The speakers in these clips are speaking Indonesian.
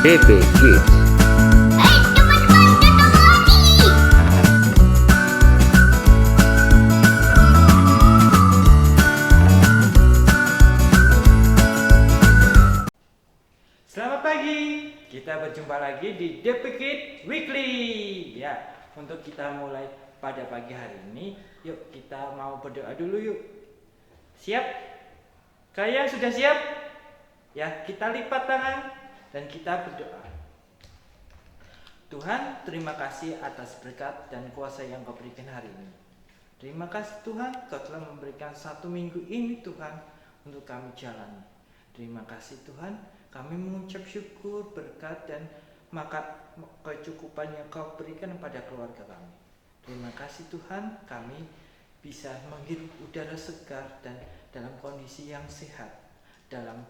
DP Kids. Selamat pagi, kita berjumpa lagi di DP Kids Weekly. Ya, untuk kita mulai pada pagi hari ini, yuk kita mau berdoa dulu yuk. Siap? Kalian sudah siap? Ya, kita lipat tangan dan kita berdoa. Tuhan, terima kasih atas berkat dan kuasa yang Kau berikan hari ini. Terima kasih Tuhan, Kau telah memberikan 1 minggu ini Tuhan untuk kami jalani. Terima kasih Tuhan, kami mengucap syukur, berkat dan kecukupan yang Kau berikan pada keluarga kami. Terima kasih Tuhan, kami bisa menghirup udara segar dan dalam kondisi yang sehat dalam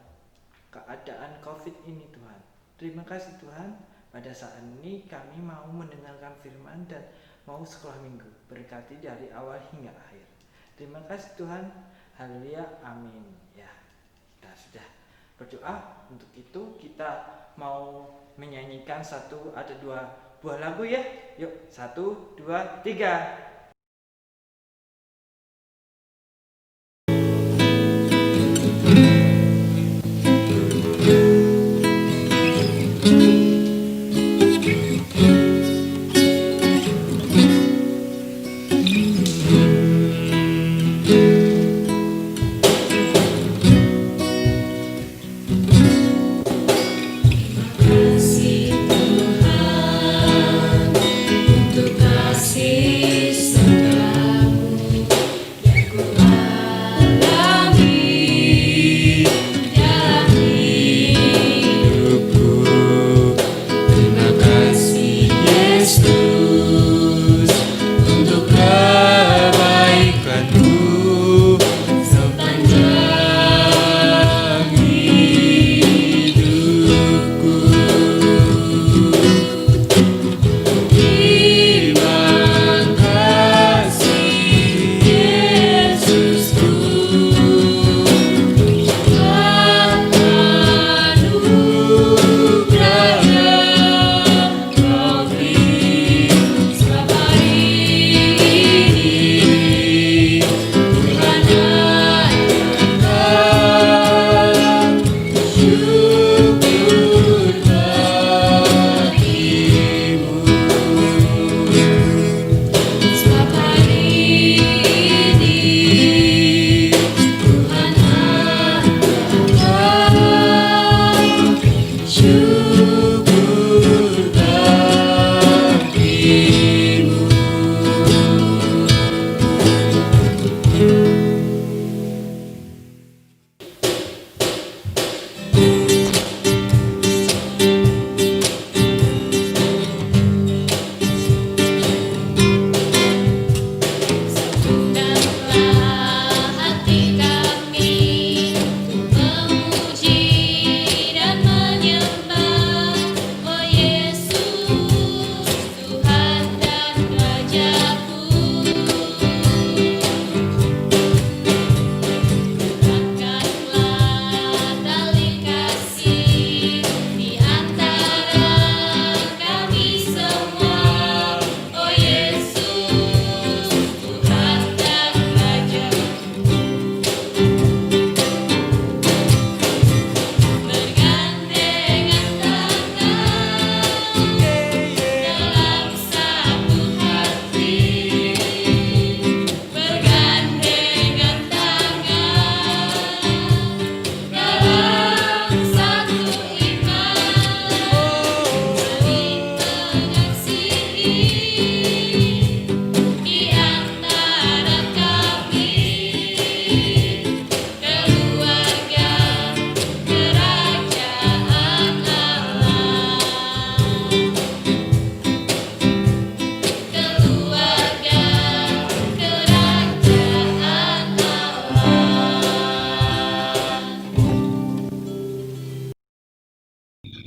keadaan COVID ini Tuhan. Terima kasih Tuhan, pada saat ini kami mau mendengarkan firman dan mau sekolah minggu, berkati dari awal hingga akhir. Terima kasih Tuhan, haleluya, amin. Ya, kita sudah berdoa. Untuk itu kita mau menyanyikan ada 2 buah lagu ya. Yuk, 1, 2, 3.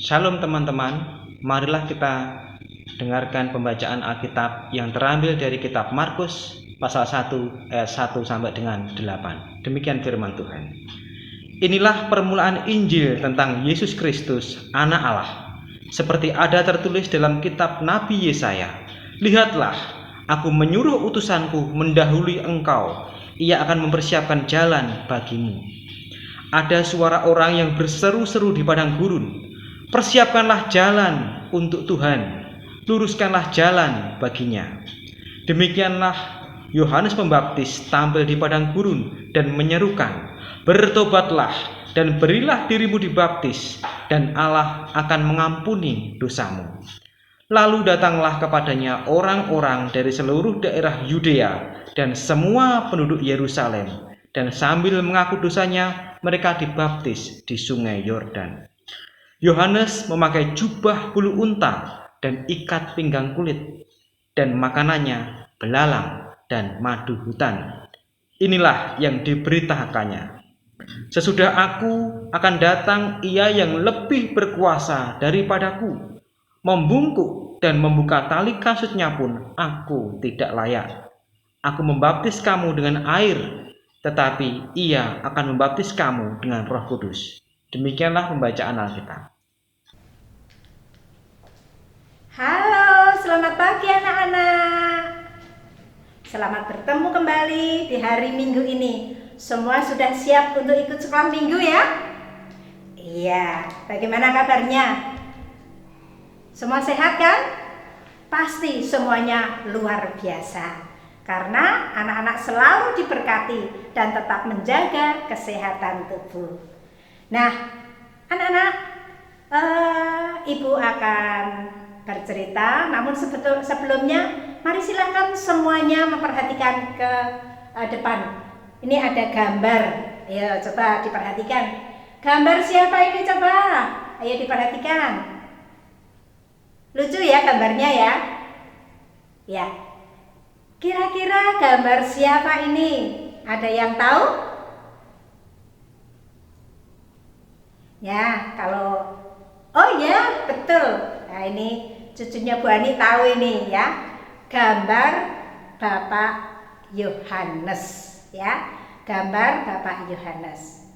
Shalom teman-teman, marilah kita dengarkan pembacaan Alkitab yang terambil dari kitab Markus pasal 1 ayat 1 sampai dengan 8. Demikian firman Tuhan. Inilah permulaan Injil tentang Yesus Kristus, Anak Allah. Seperti ada tertulis dalam kitab Nabi Yesaya, "Lihatlah, aku menyuruh utusanku mendahului engkau, ia akan mempersiapkan jalan bagimu." Ada suara orang yang berseru-seru di padang gurun, "Persiapkanlah jalan untuk Tuhan, luruskanlah jalan baginya." Demikianlah Yohanes Pembaptis tampil di padang gurun dan menyerukan, "Bertobatlah dan berilah dirimu dibaptis, dan Allah akan mengampuni dosamu." Lalu datanglah kepadanya orang-orang dari seluruh daerah Yudea dan semua penduduk Yerusalem, dan sambil mengaku dosanya, mereka dibaptis di sungai Yordan. Yohanes memakai jubah bulu unta dan ikat pinggang kulit, dan makanannya belalang dan madu hutan. Inilah yang diberitakannya, "Sesudah aku akan datang ia yang lebih berkuasa daripadaku. Membungkuk dan membuka tali kasutnya pun aku tidak layak. Aku membaptis kamu dengan air, tetapi ia akan membaptis kamu dengan Roh Kudus." Demikianlah pembacaan Alkitab. Halo, selamat pagi anak-anak. Selamat bertemu kembali di hari Minggu ini. Semua sudah siap untuk ikut sekolah Minggu ya? Iya, bagaimana kabarnya? Semua sehat kan? Pasti semuanya luar biasa. Karena anak-anak selalu diberkati dan tetap menjaga kesehatan tubuh. Nah, anak-anak, Ibu akan bercerita, namun sebelumnya mari silakan semuanya memperhatikan ke depan. Ini ada gambar, ayo coba diperhatikan. Gambar siapa ini coba? Ayo diperhatikan. Lucu ya gambarnya ya? Ya. Kira-kira gambar siapa ini? Ada yang tahu? Ya, kalau oh ya, betul. Nah, ini cucunya Bu Ani tahu ini ya. Gambar Bapak Yohanes ya. Gambar Bapak Yohanes.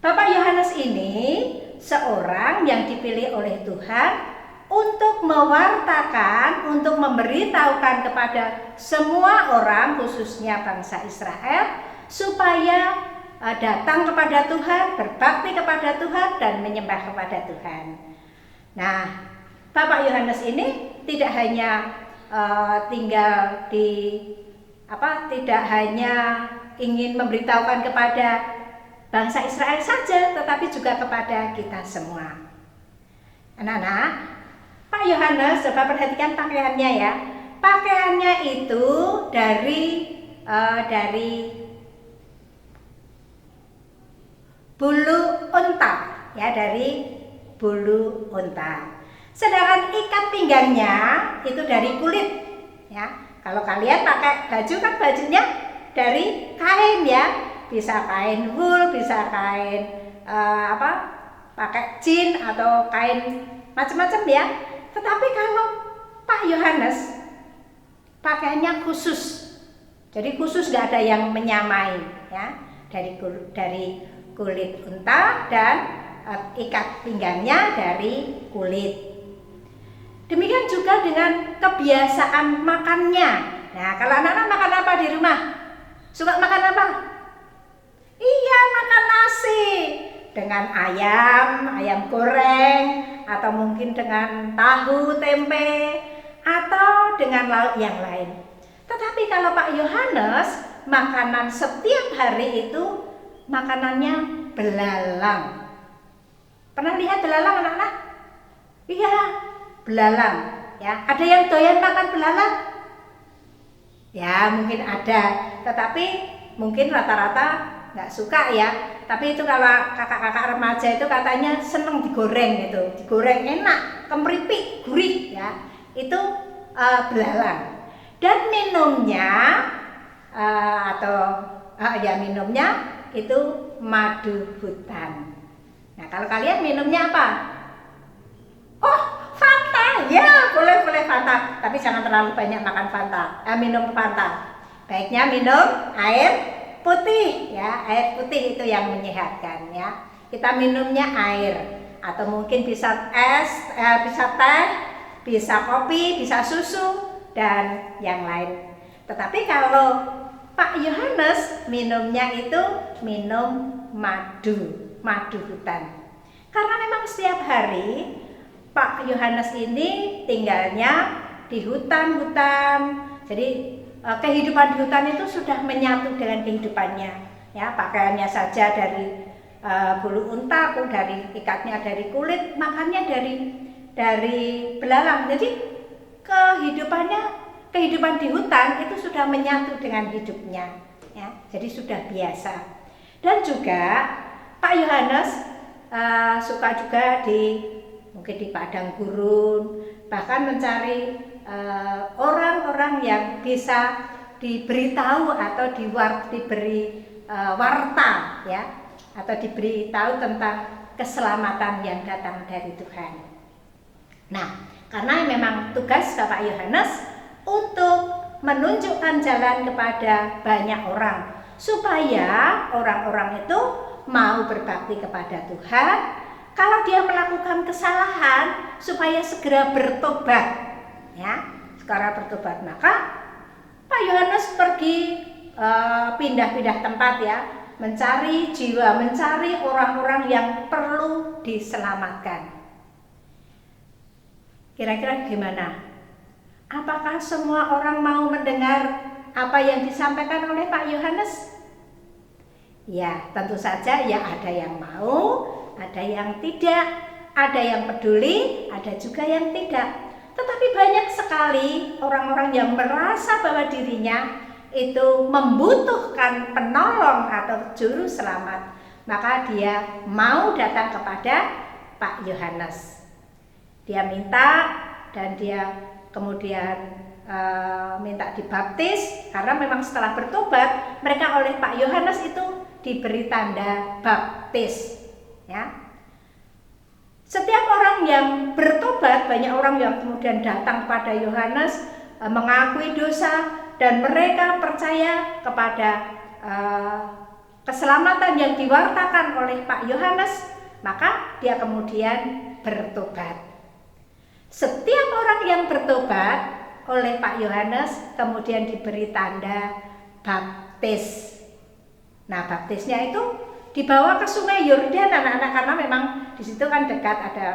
Bapak Yohanes ini seorang yang dipilih oleh Tuhan untuk mewartakan, untuk memberitahukan kepada semua orang, khususnya bangsa Israel, supaya datang kepada Tuhan, berbakti kepada Tuhan, dan menyembah kepada Tuhan. Nah, Bapak Yohanes ini tidak hanya tinggal di tidak hanya ingin memberitahukan kepada bangsa Israel saja, tetapi juga kepada kita semua. Anak-anak, Pak Yohanes, coba perhatikan pakaiannya ya. Pakaiannya itu dari bulu unta, ya, dari bulu unta. Sedangkan ikat pinggangnya itu dari kulit, ya. Kalau kalian pakai baju kan bajunya dari kain ya, bisa kain wool, bisa kain pakai jean atau kain macam-macam ya. Tetapi kalau Pak Yohanes pakaiannya khusus, jadi khusus, nggak ada yang menyamai ya, dari kulit unta dan ikat pinggangnya dari kulit. Demikian juga dengan kebiasaan makannya. Nah, kalau anak-anak makan apa di rumah? Suka makan apa? Iya, makan nasi dengan ayam goreng, atau mungkin dengan tahu, tempe, atau dengan lauk yang lain. Tetapi kalau Pak Yohanes, makanan setiap hari itu makanannya belalang. Pernah lihat belalang anak-anak? Iya, belalang ya. Ada yang doyan makan belalang? Ya, mungkin ada, tetapi mungkin rata-rata nggak suka ya. Tapi itu kalau kakak-kakak remaja itu katanya seneng digoreng gitu, digoreng enak, kemripik, gurih ya. Itu belalang. Dan minumnya minumnya itu madu hutan. Nah, kalau kalian minumnya apa? Oh, Fanta. Ya, boleh Fanta, tapi jangan terlalu banyak makan Fanta. Minum Fanta. Baiknya minum air putih ya, air putih itu yang menyehatkan ya. Kita minumnya air atau mungkin bisa es, bisa teh, bisa kopi, bisa susu, dan yang lain. Tetapi kalau Pak Yohanes minumnya itu minum madu hutan. Karena memang setiap hari Pak Yohanes ini tinggalnya di hutan-hutan. Jadi kehidupan di hutan itu sudah menyatu dengan kehidupannya. Ya, pakaiannya saja dari bulu unta, dari ikatnya dari kulit, makannya dari belalang. Jadi kehidupan di hutan itu sudah menyatu dengan hidupnya, ya. Jadi sudah biasa. Dan juga Pak Yohanes suka juga mungkin di padang gurun, bahkan mencari orang-orang yang bisa diberitahu atau diberi warta, ya, atau diberitahu tentang keselamatan yang datang dari Tuhan. Nah, karena memang tugas Bapak Yohanes untuk menunjukkan jalan kepada banyak orang, supaya orang-orang itu mau berbakti kepada Tuhan. Kalau dia melakukan kesalahan, supaya segera bertobat, ya, segera bertobat. Maka Pak Yohanes pergi pindah-pindah tempat, ya, mencari jiwa, mencari orang-orang yang perlu diselamatkan. Kira-kira gimana? Apakah semua orang mau mendengar apa yang disampaikan oleh Pak Yohanes? Ya, tentu saja ya, ada yang mau, ada yang tidak, ada yang peduli, ada juga yang tidak. Tetapi banyak sekali orang-orang yang merasa bahwa dirinya itu membutuhkan penolong atau juru selamat, maka dia mau datang kepada Pak Yohanes. Dia minta dan dia kemudian minta dibaptis, karena memang setelah bertobat mereka oleh Pak Yohanes itu diberi tanda baptis, ya. Setiap orang yang bertobat, banyak orang yang kemudian datang kepada Yohanes, mengakui dosa, dan mereka percaya kepada keselamatan yang diwartakan oleh Pak Yohanes, maka dia kemudian bertobat. Setiap orang yang bertobat oleh Pak Yohanes kemudian diberi tanda baptis. Nah, baptisnya itu dibawa ke Sungai Yordan, anak-anak, karena memang di situ kan dekat ada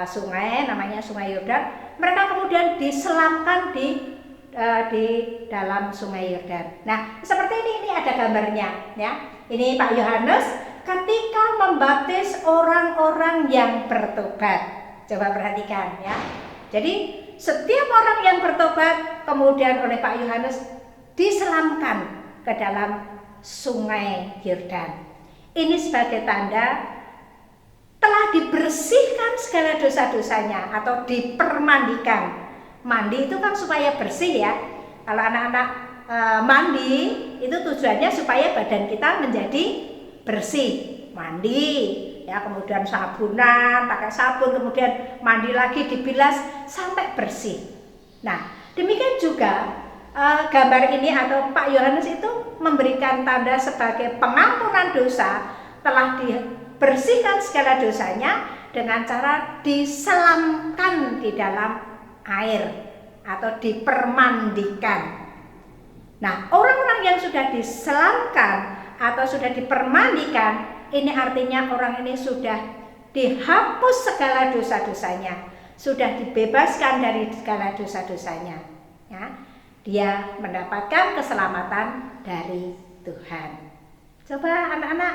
sungai, namanya Sungai Yordan. Mereka kemudian diselamkan di dalam Sungai Yordan. Nah, seperti ini ada gambarnya, ya. Ini Pak Yohanes ketika membaptis orang-orang yang bertobat. Coba perhatikan, ya. Jadi setiap orang yang bertobat kemudian oleh Pak Yohanes diselamkan ke dalam Sungai Yordan. Ini sebagai tanda telah dibersihkan segala dosa-dosanya atau dipermandikan. Mandi itu kan supaya bersih, ya. Kalau anak-anak mandi itu tujuannya supaya badan kita menjadi bersih. Mandi, ya, kemudian sabunan, pakai sabun, kemudian mandi lagi, dibilas sampai bersih. Nah, demikian juga gambar ini atau Pak Yohanes itu memberikan tanda sebagai pengampunan dosa, telah dibersihkan segala dosanya dengan cara diselamkan di dalam air atau dipermandikan. Nah, orang-orang yang sudah diselamkan atau sudah dipermandikan, ini artinya orang ini sudah dihapus segala dosa-dosanya, sudah dibebaskan dari segala dosa-dosanya, ya. Dia mendapatkan keselamatan dari Tuhan. Coba anak-anak,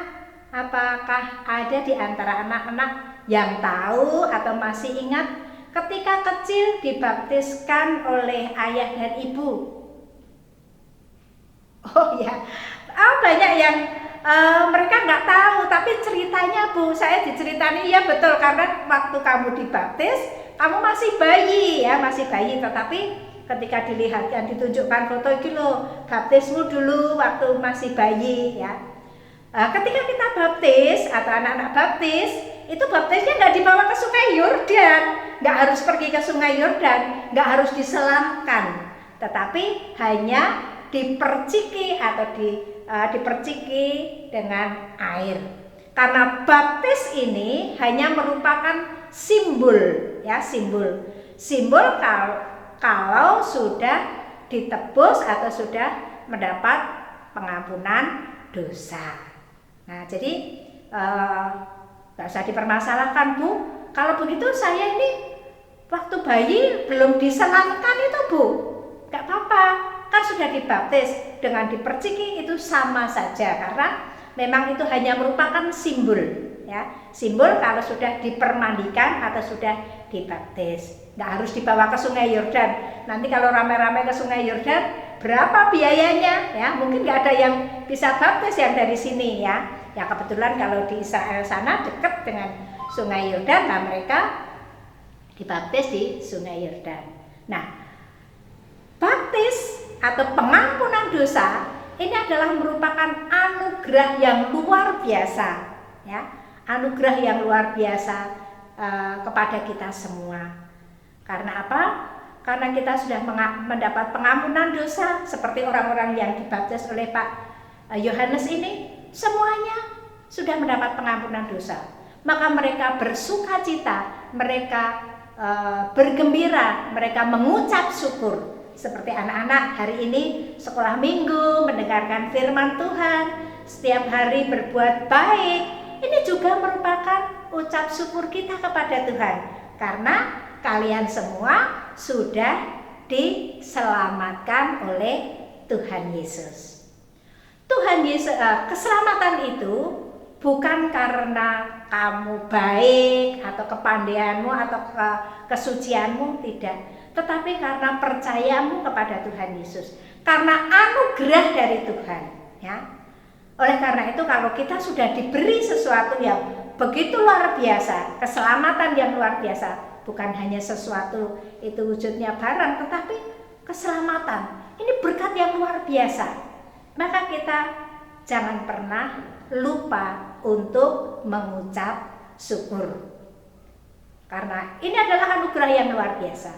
apakah ada di antara anak-anak yang tahu atau masih ingat ketika kecil dibaptiskan oleh ayah dan ibu? Oh ya, banyak yang mereka nggak tahu, tapi ceritanya Bu, saya diceritani, ya betul, karena waktu kamu dibaptis, kamu masih bayi, ya, masih bayi, tetapi ketika dilihatkan, ditunjukkan foto itu loh, baptismu dulu waktu masih bayi, ya. Ketika kita baptis atau anak-anak baptis, itu baptisnya nggak dibawa ke Sungai Yordan, nggak harus pergi ke Sungai Yordan, nggak harus diselamkan, tetapi hanya diperciki atau diperciki dengan air. Karena baptis ini hanya merupakan simbol, ya, simbol kalau sudah ditebus atau sudah mendapat pengampunan dosa. Nah, jadi nggak usah dipermasalahkan, Bu. Kalau begitu saya ini waktu bayi belum diselamkan itu, Bu, nggak apa-apa, kan sudah dibaptis. Dengan diperciki itu sama saja, karena memang itu hanya merupakan simbol, ya, simbol kalau sudah dipermandikan atau sudah dibaptis. Nggak harus dibawa ke Sungai Yordan. Nanti kalau rame-rame ke Sungai Yordan, berapa biayanya? Ya, mungkin nggak ada yang bisa baptis yang dari sini, ya. Ya, kebetulan kalau di Israel sana dekat dengan Sungai Yordan, nah mereka dibaptis di Sungai Yordan. Nah, baptis atau pengampunan dosa ini adalah merupakan anugerah yang luar biasa, ya, anugerah yang luar biasa kepada kita semua. Karena apa? Karena kita sudah mendapat pengampunan dosa seperti orang-orang yang dibaptis oleh Pak Yohanes ini, semuanya sudah mendapat pengampunan dosa. Maka mereka bersukacita, mereka bergembira, mereka mengucap syukur. Seperti anak-anak hari ini sekolah minggu, mendengarkan firman Tuhan, setiap hari berbuat baik. Ini juga merupakan ucap syukur kita kepada Tuhan, karena kalian semua sudah diselamatkan oleh Tuhan Yesus. Tuhan Yesus, keselamatan itu bukan karena kamu baik atau kepandaianmu atau kesucianmu, tidak, tetapi karena percayamu kepada Tuhan Yesus, karena anugerah dari Tuhan, ya. Oleh karena itu, kalau kita sudah diberi sesuatu yang begitu luar biasa, keselamatan yang luar biasa, bukan hanya sesuatu itu wujudnya barang, tetapi keselamatan ini berkat yang luar biasa, maka kita jangan pernah lupa untuk mengucap syukur, karena ini adalah anugerah yang luar biasa.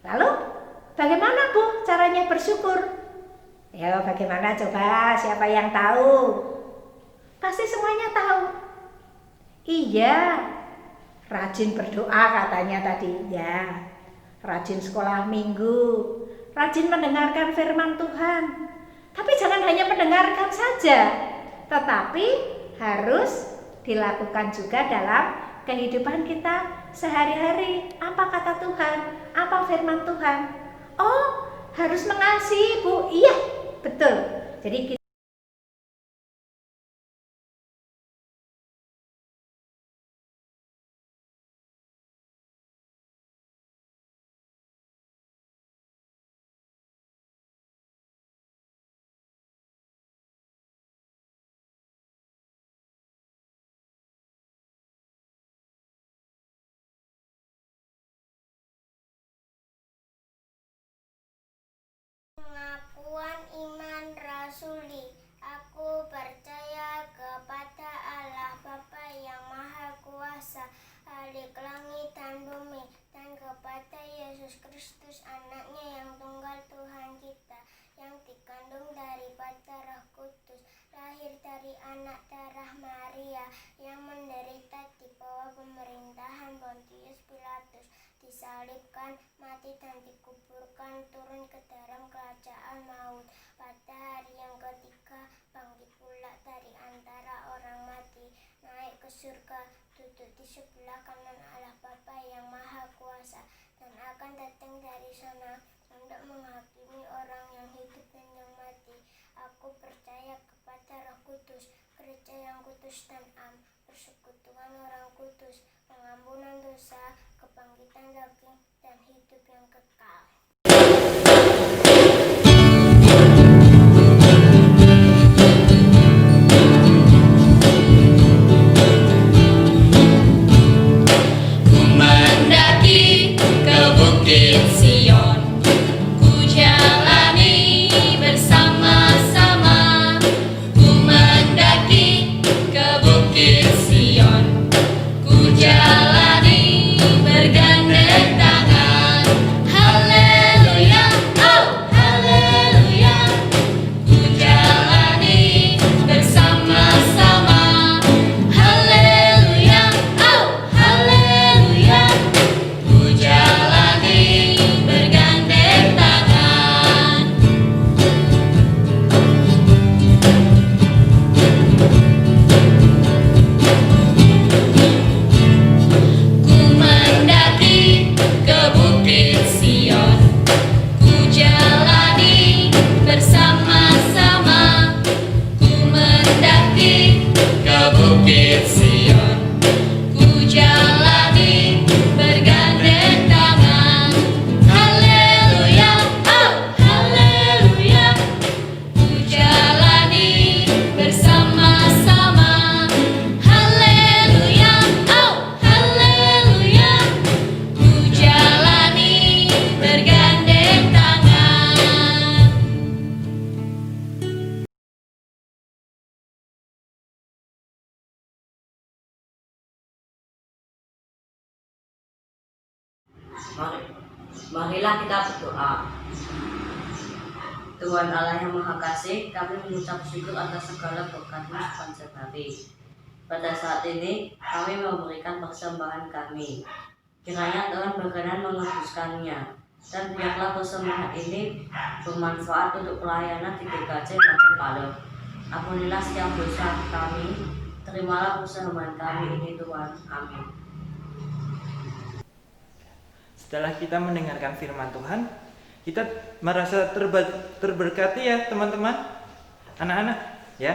Lalu bagaimana, Bu, caranya bersyukur? Ya, bagaimana coba? Siapa yang tahu? Pasti semuanya tahu. Iya, rajin berdoa katanya tadi, ya. Rajin sekolah minggu, rajin mendengarkan firman Tuhan. Tapi jangan hanya mendengarkan saja, tetapi harus dilakukan juga dalam kehidupan kita sehari-hari. Apa kata Tuhan? Apa firman Tuhan? Oh, harus mengasihi, Bu. Iya, betul. Jadi kita Pengakuan iman rasuli. Aku percaya kepada Allah Bapa yang Maha Kuasa, Khalik langit dan bumi, dan kepada Yesus Kristus, anaknya yang tunggal Tuhan kita, yang dikandung daripada Roh Kudus, lahir dari anak darah Maria, yang menderita di bawah pemerintahan Pontius Pilatus, disalibkan, mati dan dikuburkan, turun ke dalam kerajaan maut. Pada hari yang ketiga bangkit pula dari antara orang mati, naik ke surga, duduk di sebelah kanan Allah Bapa yang Maha Kuasa, dan akan datang dari sana untuk menghakimi orang yang hidup dan yang mati. Aku percaya kepada Roh Kudus, gereja yang kudus dan am, persekutuan orang kudus, pengampunan dosa, kebangkitan daging, dan hidup yang kekal. Ku mendaki ke Bukit Sion, ku jalani bersama-sama. Ku mendaki ke Bukit Sion, ku jalani Marilah kita berdoa. Tuhan Allah yang Maha Kasih, kami mengucap syukur atas segala berkat-Mu sepanjang hari. Pada saat ini, kami memberikan persembahan kami. Kiranya Tuhan berkenan menguduskannya, dan biarlah persembahan ini bermanfaat untuk pelayanan di GKJ Kampung Palo. Ampunilah setiap dosa kami, terimalah persembahan kami ini Tuhan. Amin. Setelah kita mendengarkan firman Tuhan, kita merasa terberkati ya teman-teman, anak-anak ya.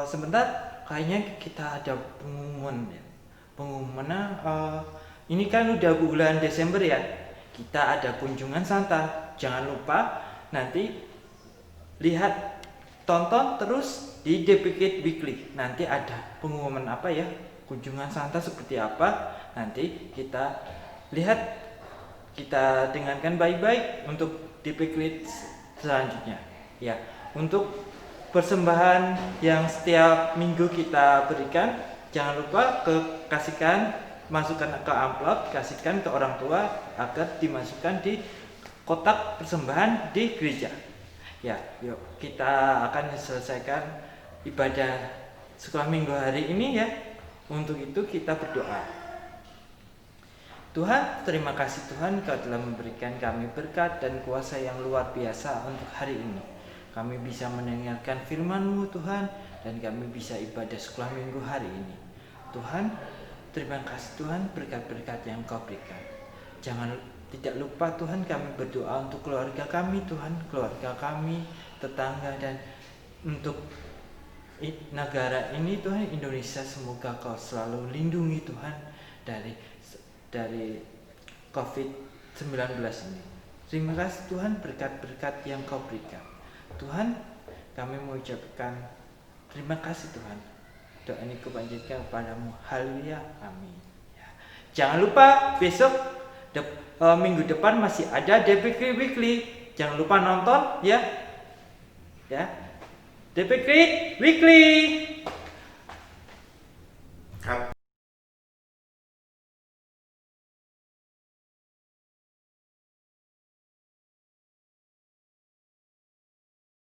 Sebentar, kayaknya kita ada pengumuman ya. Pengumuman ini kan udah bulan Desember ya. Kita ada kunjungan Santa. Jangan lupa nanti tonton terus di DP Weekly. Nanti ada pengumuman apa ya? Kunjungan Santa seperti apa? Nanti kita lihat, kita dengarkan baik-baik untuk DP selanjutnya. Ya, untuk persembahan yang setiap minggu kita berikan, jangan lupa masukkan ke amplop, kasihkan ke orang tua agar dimasukkan di kotak persembahan di gereja. Ya, yuk kita akan selesaikan ibadah sekolah minggu hari ini ya. Untuk itu kita berdoa. Tuhan, terima kasih Tuhan, Kau telah memberikan kami berkat dan kuasa yang luar biasa untuk hari ini. Kami bisa mendengarkan firman-Mu Tuhan, dan kami bisa ibadah sekolah minggu hari ini. Tuhan, terima kasih Tuhan, berkat-berkat yang Kau berikan. Tidak lupa Tuhan, kami berdoa untuk keluarga kami Tuhan, keluarga kami, tetangga, dan untuk negara ini Tuhan, Indonesia. Semoga Kau selalu lindungi Tuhan dari COVID-19 ini. Terima kasih Tuhan, berkat-berkat yang Kau berikan. Tuhan, kami mengucapkan terima kasih Tuhan. Doa ini kupanjatkan kepadamu. Haleluya, amin. Ya. Jangan lupa besok minggu depan masih ada DP Weekly. Jangan lupa nonton ya. DP Weekly.